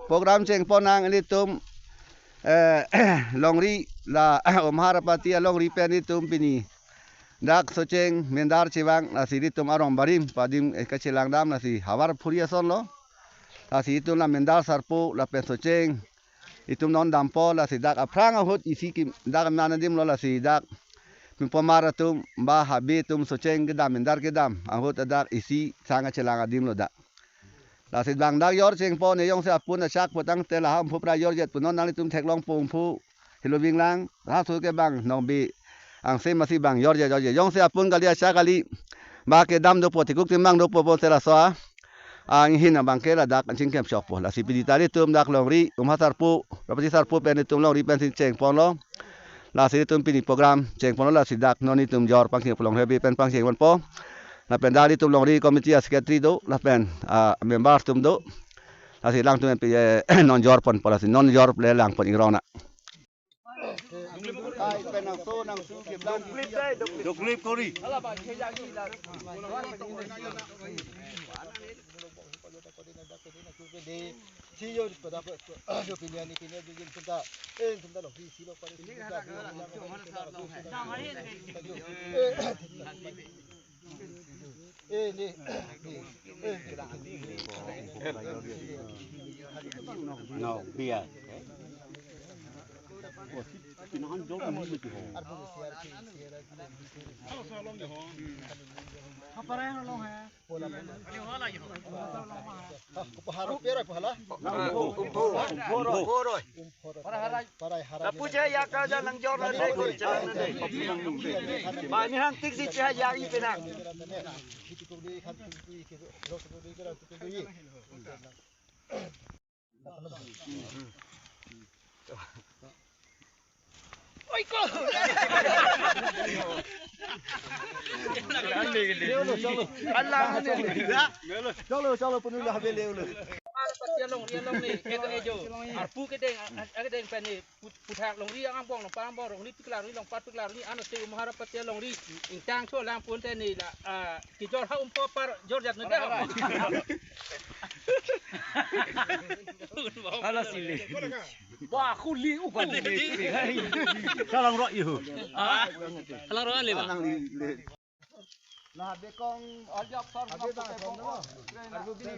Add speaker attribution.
Speaker 1: program ceng ponang ini tum longri la Maharapati longri pen itu pini dak soceng mendar ciwang nasi di tum arong barim padim kecilang dam nasi hawar puria son lo nasi itu la mendar sarpu la pen soceng itu non dampo la si dak aprang ahut isi kim dak mana dim lo la si dak pemara tum bah habi tum soceng gedam mendar gedam ahut dak isi sanga celang adim lo dak la si bang dak yor ceng po ne yong se apun asak potang tela ham phupra yor jet punon nang tum thek long pung phu hilowing lang ha thu ke bang nong bi ang se masih bang yor jet yong se apun kali asak kali ba ke dam do potikuk timbang do po tela soa ang hin bang ke la dak cing kem shop po la si pidi tali tum dak longri sarpu rapati sarpu pen tum longri pen ceng pon lo la si tum pini program ceng pon lo la si dak noni tum yor pang ceng polong hebi pen pang ceng wan po la pen dali tum longri komiti secretary do la pen member tum do la si lang tum pi non yor pon la si non yor le lang pon irona ai pen nang so nang su ke blan do clip kori ala ba ke ya ki la si yo pada opinion opinion begin kita kita lo si lo pada no biar pinahan jauh ni tu apa yang long hai pola ni wala yo kupaharu pera pala umporoi para puja ya ka jalan jor na dei ko jalan na dei ba ni hang tik si cha ya i penang oi ko चलो पुनु ला हबे लेउ ले पत्या long ria long ni eko ejo arpu ke deng pen ni puthak long ri ang bong long pam bong long ni piklar ni long pat piklar ni anu te umhara patya long ri intang cho lang pun te ni la ki jor ha umpo par jor jat ne da ala sili wah khuli upan ni salang ro yu salang ro le ba nah bekong aljab sar habe bekong arbu bini